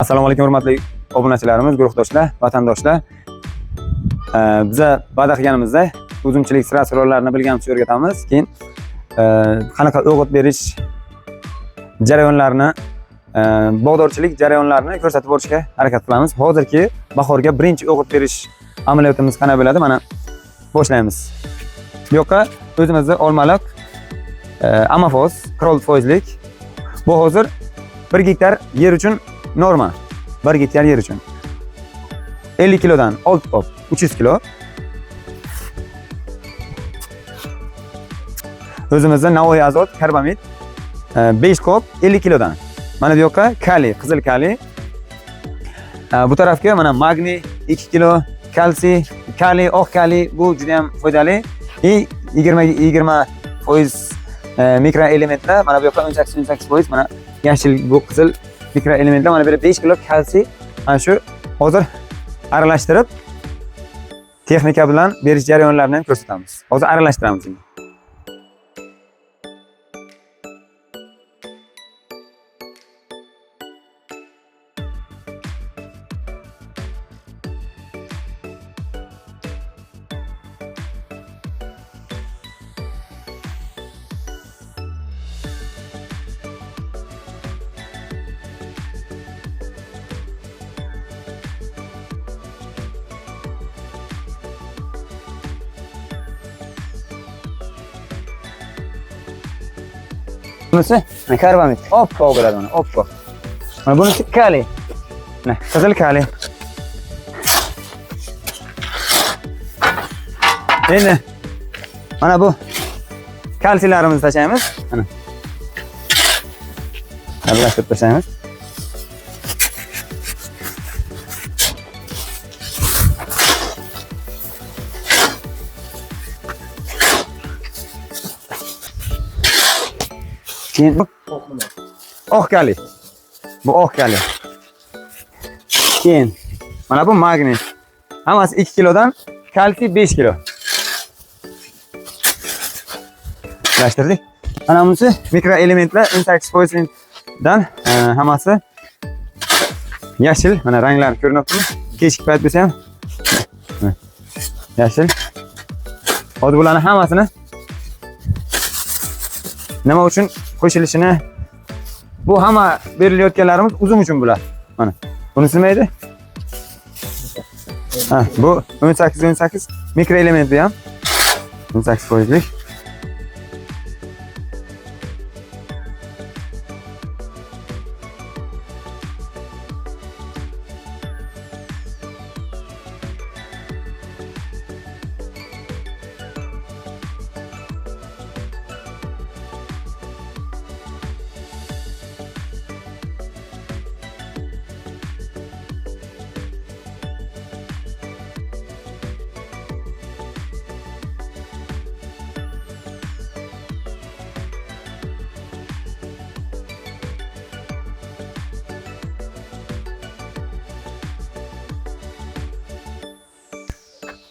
Assalomu alaykum hurmatli obunachilarimiz, guruhdoshlar, vatandoshlar. Biza va'da qilganimizda uzumchilik sir asrorlarini bilganimizcha o'rgatamiz. Keyin qanaqa o'g'it berish jarayonlarini, bog'dorchilik jarayonlarini ko'rsatib borishga harakat qilamiz. Hozirgi bahorga birinchi o'g'it berish amaliyotimiz qana bo'ladi? Mana boshlaymiz. Bu yoqqa o'zimizning olmaliq Amafoz 40 foizlik. Bu hozir 1 gektar yer uchun norma. 1 gektar yer uchun 50 kilodan 6 kop 300 kilo. O'zimizda Navoiy azot karbamid 5 kop 50 kilodan. Mana bu yoqqa kaliy, qizil kaliy. Bu tarafga mana magniy 2 kilo, kalsiy, kaliy, oq kaliy, bu juda ham foydali. 20% mikroelementlar, mana bu yoqqa 18%, mana yashil, bu qizil mikroelementlar, mana bu 5 kilo kalsiy. Mana shu hozir aralashtirib texnika bilan berish jarayonlarini ham ko'rsatamiz. Hozir aralashtiramiz. Bunisi karbamid. Oppoq bo'ladi mana, oppoq. Mana bunisi kaliy. Mana qizil kaliy. Endi mana bu kalsiylarimizni tashlaymiz. Mana. Aralashtirib tashlaymiz. Keyin oq kaliy. Bu oq kaliy. Keyin mana bu magniy. Hammasi 2 kilodan, kalsiy 5 kilo. Aralashtirdik. Mana bunisi mikroelementlar 18% dan hammasi yashil. Mana ranglar ko'rinyaptimi? Kechki payt bo'lsa ham yashil. Hozir bularning hammasini nima uchun qo'shilishini, bu hamma berilayotganlarimiz uzum uchun bular. Mana bunisi nima edi? Bu 18 mikroelement bu ham 18%lik.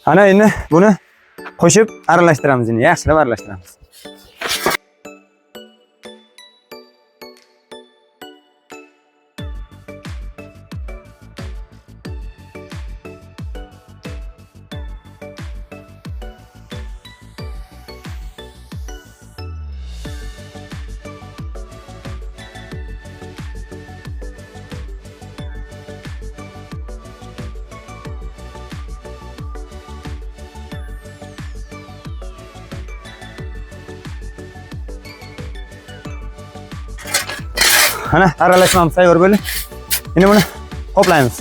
Ana endi buni qo'shib aralashtiramiz, endi yaxshilab aralashtiramiz. Ana aralashmamiz tayyor bo'ldi. Endi buni qoplaymiz.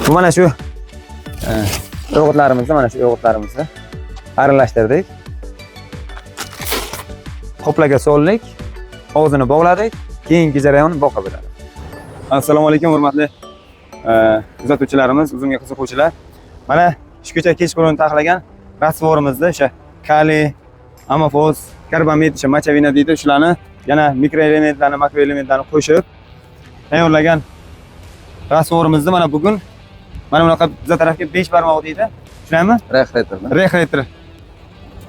Bu mana shu o'g'itlarimizni, mana shu o'g'itlarimizni aralashtirdik. Qoplaga soldik, og'zini bog'ladik, keyingi jarayon boqa bo'ladi. Assalomu alaykum hurmatli kuzatuvchilarimiz, uzumga qiziquvchilar. Mana shu ko'cha kech qurun taxlagan rastvorimizda o'sha kaliy, amafoz, karbamid, o'sha machavina deydi, shularni yana mikroelementlarni, makroelementlarni qo'shib tayyorlagan rastvorimizni mana bugun mana bunaqa bizga tarafga 5 barmoq deydi. Tushunaymi? Rexretor. Rexretor.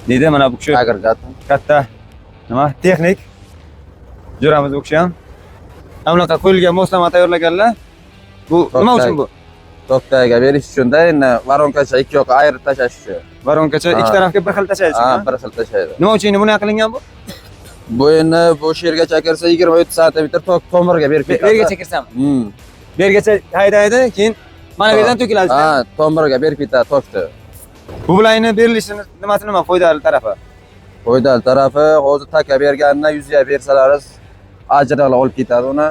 deydi mana bu kishi agregat. katta nima texnik jo'ramiz bu kishi ham bunaqa qo'lga moslama tayyorlaganlar. Bu nima uchun bu? Toktaga berish uchun-da, endi varonkacha ikki yoqqa ayirib tashlash uchun. Varonkacha ikki tarafga bir xil tashlash uchun. Ha, bir xil tashlaydi. Nima uchun endi buni qilingan bu? Bu endi bu yergacha kirsa 20-30 santimetr tomirga berib ketadi. Bergacha kirsam. Bergacha haydaydi, keyin mana bu yerdan to'kiladi. Ha, tomirga berib ketadi tokni. Bu bilan endi berilishi nima foydali tarafi? Foydali tarafi hozir taka bergandan 100 ga bersalaringiz ajralar olib ketadi uni.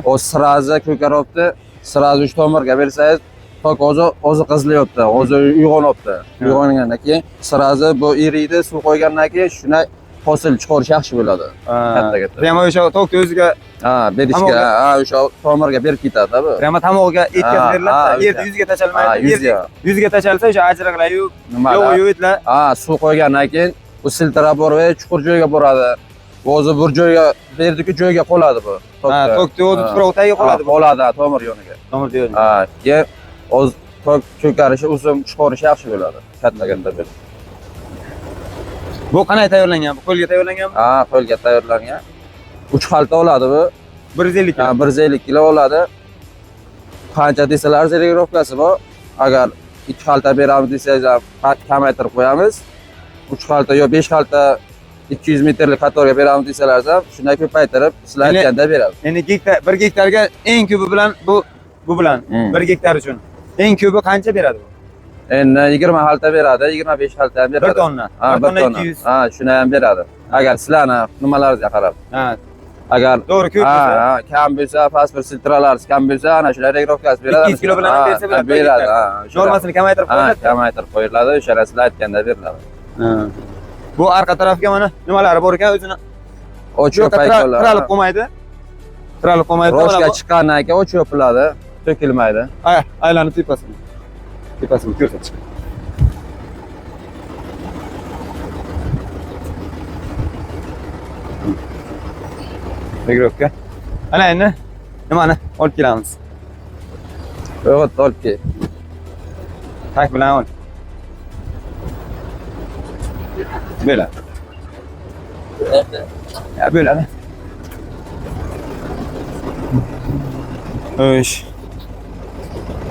O sirazi ko'karibdi. Sirazi 3 tomirga bersangiz tok o'zi qizilyapti, o'zi uyg'onyapti. Uyg'ongandan keyin sirazi bu eriydi, suv qo'ygandan keyin shuna hosil chiqarish yaxshi bo'ladi. Katta-katta. Prямо o'sha tokni o'ziga berishga, o'sha tomirga berib ketadi bu. Prямо tomog'iga etkazib beriladi. Yerda yuziga tashlanmaydi. Yuziga tashalsa o'sha ajraqlar-yu, yo'g'itlar. Suv qo'ygandan keyin bu siltirab borib, chuqur joyga boradi. O'zi bir joyga, berdiki joyga qoladi bu. Tokni o'zi tuproq tagiga qoladi. Qoladi, tomir yoniga. Tomir yoniga. Keyin o'z tok ko'karishi, uzum chiqarishi yaxshi bo'ladi. Katta-katta bir. Bu qanday tayyorlangan? Bu qo'lga tayyorlanganmi? Qo'lga tayyorlangan. 3 xalta oladi bu. 150 kilo. 150 kilo oladi. Qancha desalar regirovkasi bor. Agar 2 xalta beramiz desangiz ham kamaytirib qo'yamiz. 3 xalta yo 5 xalta 200 metrlik qatorga beramiz desalar ham shunday ko'paytirib sizlar aytganda beramiz. Endi 1 gektarga eng ko'pi bilan bu bilan 1 gektar uchun eng ko'pi qancha beradi bu? Endi 20 xalta beradi, 25 xalta ham beradi. 1 tonna. 1 tonna 200. Shuni ham beradi. Agar sizlarni nimalaringizga qarab. Agar to'g'ri ko'p kam bo'lsa, pasport siltiralaringiz kam bo'lsa, ana shular regirovkasi beradi. 2 kilo bilan bersa beradi. Normasini kamaytirib qo'yiladi. Kamaytirib qo'yiladi, o'sha sizlar aytganda beriladi. Bu orqa tarafga mana nimalari bor ekan, o'zini o'chib payqoladi. Qiralib qo'ymaydi. Qiralib qo'ymaydi. Roshga chiqqandan keyin o'chib yopiladi, to'kilmaydi. Aylanib tepasini. Tepasini ko'rsatib. Regirovka. Ana endi nimani olib kelamiz? O'g'it olib kel. Tak bilan ol. Böyle. Ya böyle ne? Öş.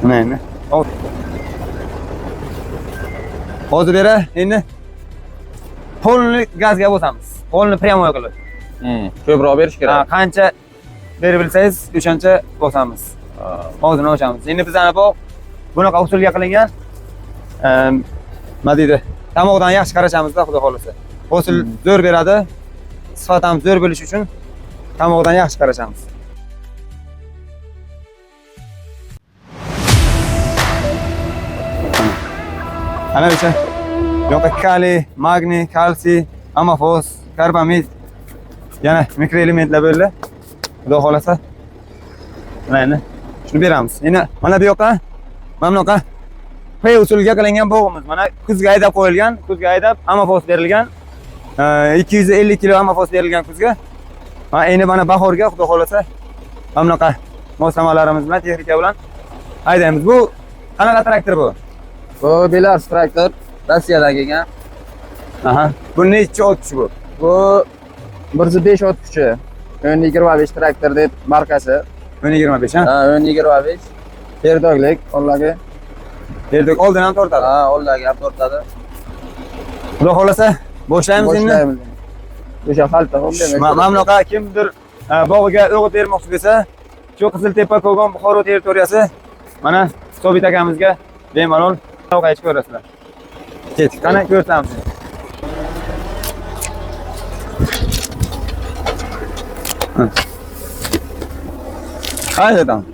Ne? Ol. Hozir bera endi polni gazga bosamiz. Polni prямо qilib. Ko'proq berish kerak. Qancha berib bilsangiz, o'shancha bosamiz. Hozir ochamiz. Endi biz ana bu bunaqa usulga qilingan nima deydi? Tomog'idan yaxshi qarashamiz-da, xudo xolasa. Hosil zo'r beradi. Sifat ham zo'r bo'lishi uchun tomog'idan yaxshi qarashamiz. Ana o'sha yo'q kaliy, magniy, kalsiy, amofos, karbamid, yana mikroelementlar bo'ldi. Xudo xolasa. Mana shuni beramiz. Endi mana bu yoqqa, mana bunaqa P usuliga qilingan bog'imiz. Mana kuzga haydab qo'yilgan, kuzga haydab amofos berilgan. 250 kilo amofos berilgan kuzga. Endi mana bahorga xudo xolasa mana bunaqa moslamalarimiz bilan, texnika bilan haydaymiz. Bu qanaqa traktor bu? Bu Belarus traktor, Rossiyadan kelgan. Bu necha ot kuchi bu? Bu 105 ot kuchi. 1025 traktor deb markasi. 1025 ha? 1025. Terdoglik, oldagi. Terdog oldin ham tortadi. Oldagi ham tortadi. Xudo xolasa boshlaymiz endi. O'sha xalta bo'ldi. Mana bunaqa kimdir bog'iga o'g'it bermoqchi bo'lsa, shu Qiziltepa Kogon Buxoro territoriyasi mana Sobit akamizga bemalol qaytib ko'rasizlar. Ket, qani ko'rsatamiz. Haydi tamam.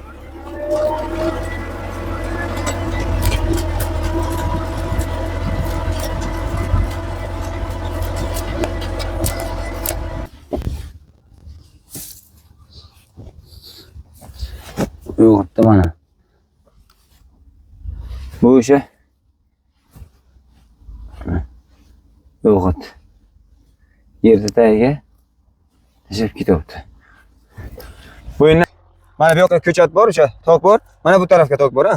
Yo'q, mana. Bu o'sha o'g'it yerda tagiga tashlab ketyapti. Bu endi mana bu yoqqa ko'chat bor, o'sha tok bor. Mana bu tarafga tok bor, ha.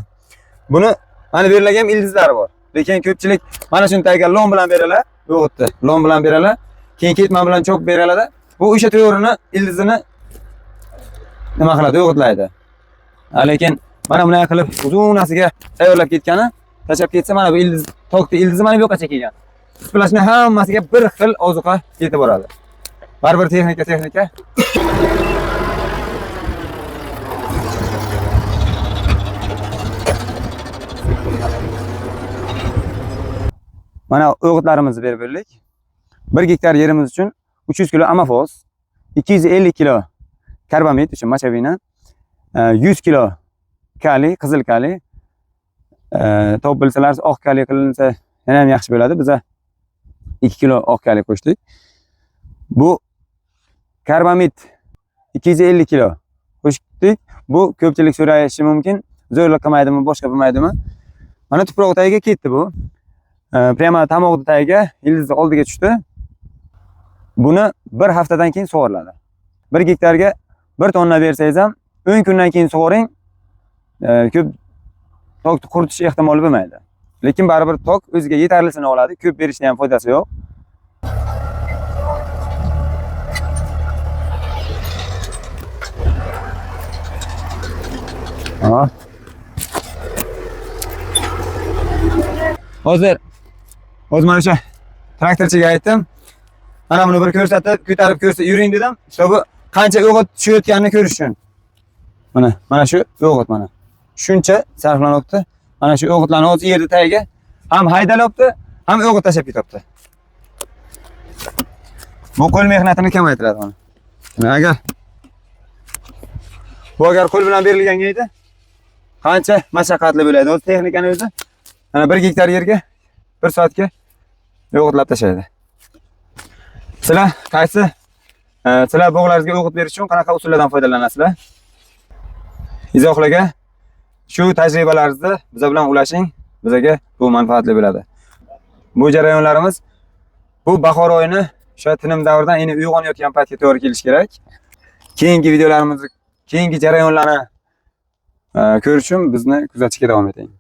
Buni mana berilgan ildizlari bor. Lekin ko'pchilik mana shuni tagiga lom bilan beralar. o'g'itdi. Lom bilan beradilar. Keyin ketman bilan chop beradilar. Bu o'sha to'g'rini ildizini nima qiladi, o'g'itlaydi. Lekin mana bunday qilib uzunasiga tayyorlab ketgani, tashlab ketsa mana bu ildiz, tokni ildizi mana bu yoqqa kelgan. Splashning hammasiga bir xil ozuqa yetib boradi. Baribir texnika. Mana o'g'itlarimizni berib berdik. 1 gektar yerimiz uchun 300 kilo amafos, 250 kilo karbamid uchun machavina, 100 kilo kaliy, qizil kaliy, topilsalar oq kaliy qilinsa yana ham yaxshi bo'ladi. Biz 2 kilo oq kaliy qo'shdik. Bu karbamid 250 kilo qo'shdik. Bu ko'pchilik so'rashi mumkin, zo'rlik qilmaydimi, boshqa bo'lmaydimi? Mana tuproq tagiga ketdi bu. Prima tomoqni tagiga ildizni oldiga tushdi. Buni bir haftadan keyin sug'oriladi. 1 gektarga 1 tonna bersangiz ham 10 kundan keyin sug'oring. Ko'p tokni quritish ehtimoli bo'lmaydi. Lekin baribir tok o'ziga yetarlisini oladi. Ko'p berishning ham foydasi yo'q. Hozir mana o'sha traktorchiga aytdim. Mana buni bir ko'rsatib, ko'tarib ko'rsa yuring dedim. İşte bu qancha o'g'it tushayotganini ko'rish uchun. Mana shu o'g'it mana. Shuncha sarflanyapti. Mana shu o'g'itlarni o'zi yerda tagiga ham haydalyapti, ham o'g'it tashab ketyapti. Bu qo'l mehnatini kamaytiradi mana. Agar qo'l bilan berilganga edi, qancha mashaqqatli bo'ladi. O'z texnikani o'zi mana 1 gektar yerga 1 soatga o'g'itlab tashlaydi. Sizlar qaysi bog'laringizga o'g'it berish uchun qanaqa usullardan foydalanasizlar? Izohlaga shu tajribalaringizni biz bilan ulashing, bizga bu manfaatli bo'ladi. Bu jarayonlarimiz bu bahor oyini o'sha tinim davridan endi uyg'onayotgan paytga to'g'ri kelish kerak. Keyingi videolarimizni, keyingi jarayonlarni ko'rish uchun bizni kuzatishga davom eting.